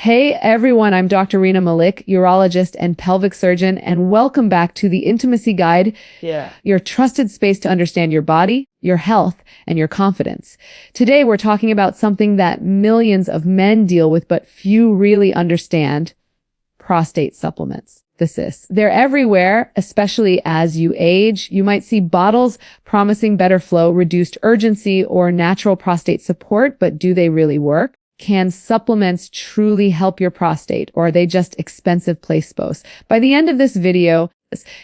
Hey everyone, I'm Dr. Reena Malik, urologist and pelvic surgeon, and welcome back to the Intimacy Guide, your trusted space to understand your body, your health, and your confidence. Today we're talking about something that millions of men deal with but few really understand: prostate supplements. They're everywhere, especially as you age. You might see bottles promising better flow, reduced urgency, or natural prostate support, but do they really work? Can supplements truly help your prostate, or are they just expensive placebos? By the end of this video,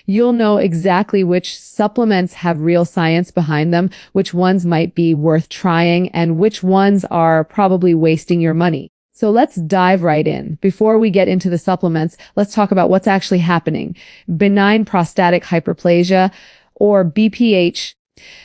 you'll know exactly which supplements have real science behind them, which ones might be worth trying, and which ones are probably wasting your money. So let's dive right in. Before we get into the supplements, let's talk about what's actually happening. Benign prostatic hyperplasia, or BPH,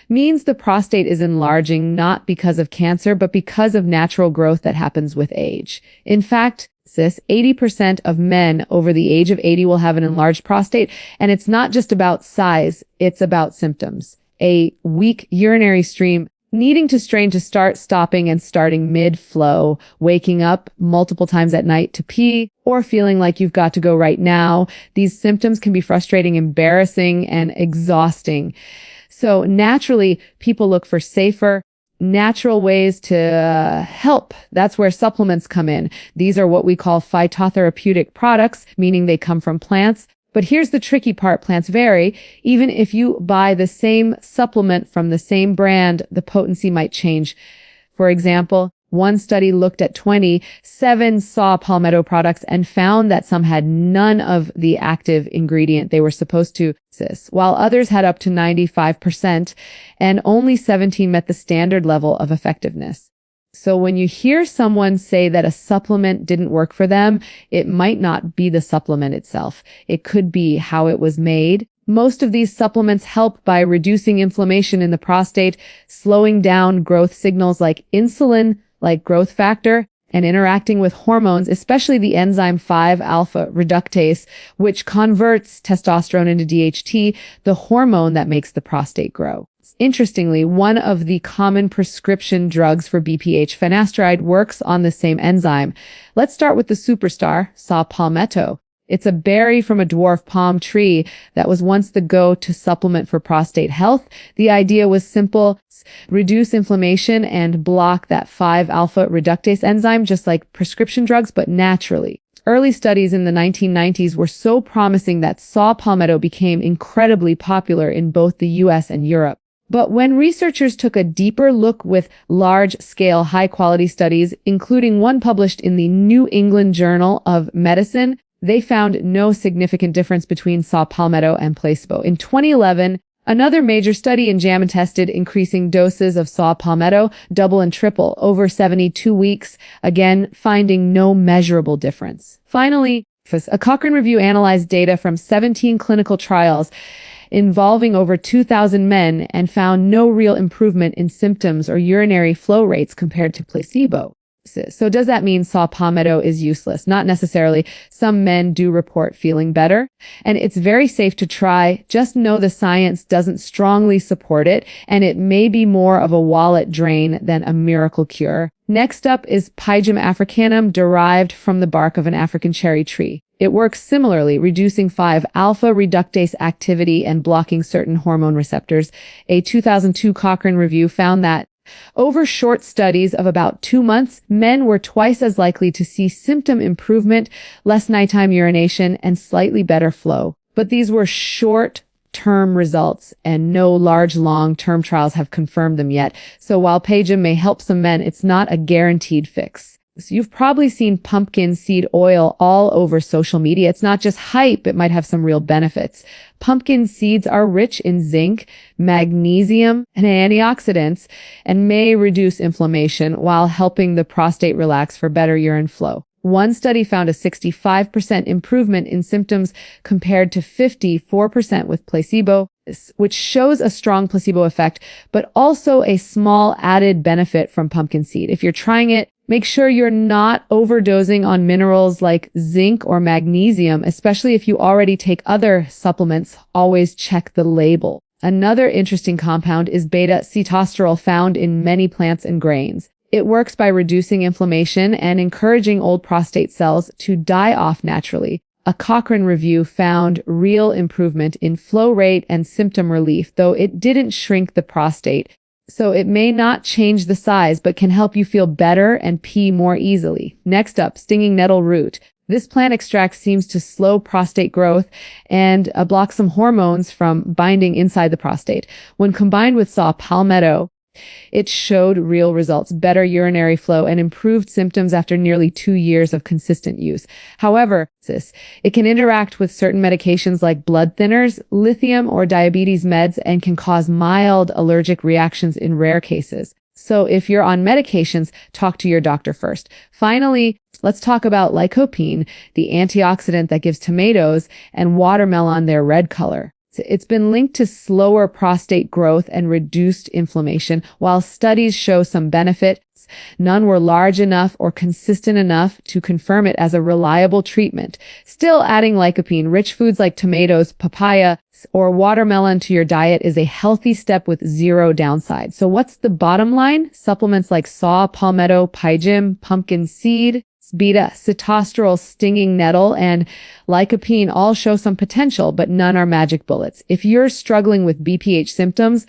means the prostate is enlarging not because of cancer, but because of natural growth that happens with age. In fact, 80% of men over the age of 80 will have an enlarged prostate, and it's not just about size, it's about symptoms. A weak urinary stream, needing to strain to start, stopping, and starting mid-flow, waking up multiple times at night to pee, or feeling like you've got to go right now. These symptoms can be frustrating, embarrassing, and exhausting. So naturally, people look for safer, natural ways to help. That's where supplements come in. These are what we call phytotherapeutic products, meaning they come from plants. But here's the tricky part: plants vary. Even if you buy the same supplement from the same brand, the potency might change. For example, one study looked at 27 saw Palmetto products and found that some had none of the active ingredient they were supposed to, while others had up to 95%, and only 17 met the standard level of effectiveness. So when you hear someone say that a supplement didn't work for them, it might not be the supplement itself. It could be how it was made. Most of these supplements help by reducing inflammation in the prostate, slowing down growth signals like insulin, like growth factor, and interacting with hormones, especially the enzyme 5-alpha reductase, which converts testosterone into DHT, the hormone that makes the prostate grow. Interestingly, one of the common prescription drugs for BPH, finasteride, works on the same enzyme. Let's start with the superstar, saw Palmetto. It's a berry from a dwarf palm tree that was once the go-to supplement for prostate health. The idea was simple: reduce inflammation and block that 5-alpha reductase enzyme, just like prescription drugs, but naturally. Early studies in the 1990s were so promising that saw Palmetto became incredibly popular in both the US and Europe. But when researchers took a deeper look with large-scale, high-quality studies, including one published in the New England Journal of Medicine, they found no significant difference between saw Palmetto and placebo. In 2011, another major study in JAMA tested increasing doses of saw Palmetto, double and triple, over 72 weeks, again finding no measurable difference. Finally, a Cochrane review analyzed data from 17 clinical trials involving over 2,000 men and found no real improvement in symptoms or urinary flow rates compared to placebo. So does that mean saw Palmetto is useless? Not necessarily. Some men do report feeling better, and it's very safe to try. Just know the science doesn't strongly support it, and it may be more of a wallet drain than a miracle cure. Next up is Pygium africanum, derived from the bark of an African cherry tree. It works similarly, reducing 5-alpha reductase activity and blocking certain hormone receptors. A 2002 Cochrane review found that over short studies of about 2 months, men were twice as likely to see symptom improvement, less nighttime urination, and slightly better flow. But these were short-term results, and no large long-term trials have confirmed them yet. So while Pygium may help some men, it's not a guaranteed fix. So you've probably seen pumpkin seed oil all over social media. It's not just hype, it might have some real benefits. Pumpkin seeds are rich in zinc, magnesium, and antioxidants, and may reduce inflammation while helping the prostate relax for better urine flow. One study found a 65% improvement in symptoms compared to 54% with placebo, which shows a strong placebo effect, but also a small added benefit from pumpkin seed. If you're trying it, make sure you're not overdosing on minerals like zinc or magnesium, especially if you already take other supplements. Always check the label. Another interesting compound is beta-sitosterol, found in many plants and grains. It works by reducing inflammation and encouraging old prostate cells to die off naturally. A Cochrane review found real improvement in flow rate and symptom relief, though it didn't shrink the prostate. So it may not change the size, but can help you feel better and pee more easily. Next up, stinging nettle root. This plant extract seems to slow prostate growth and block some hormones from binding inside the prostate. When combined with saw palmetto, it showed real results, better urinary flow, and improved symptoms after nearly 2 years of consistent use. However, it can interact with certain medications like blood thinners, lithium, or diabetes meds and can cause mild allergic reactions in rare cases. So if you're on medications, talk to your doctor first. Finally, let's talk about lycopene, the antioxidant that gives tomatoes and watermelon their red color. It's been linked to slower prostate growth and reduced inflammation. While studies show some benefits, none were large enough or consistent enough to confirm it as a reliable treatment. Still, adding lycopene-rich foods like tomatoes, papaya, or watermelon to your diet is a healthy step with zero downside. So what's the bottom line? Supplements like saw, palmetto, pygym, pumpkin seed, beta, sitosterol, stinging nettle, and lycopene all show some potential, but none are magic bullets. If you're struggling with BPH symptoms,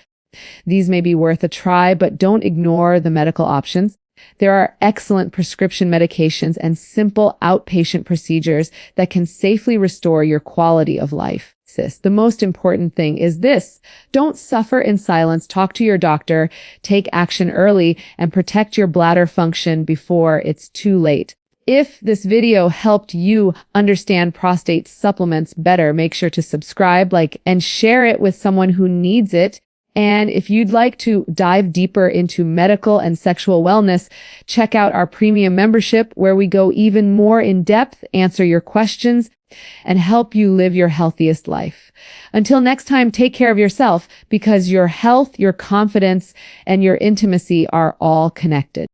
these may be worth a try, but don't ignore the medical options. There are excellent prescription medications and simple outpatient procedures that can safely restore your quality of life. The most important thing is this: don't suffer in silence. Talk to your doctor, take action early, and protect your bladder function before it's too late. If this video helped you understand prostate supplements better, make sure to subscribe, and share it with someone who needs it. And if you'd like to dive deeper into medical and sexual wellness, check out our premium membership where we go even more in depth, answer your questions, and help you live your healthiest life. Until next time, take care of yourself because your health, your confidence, and your intimacy are all connected.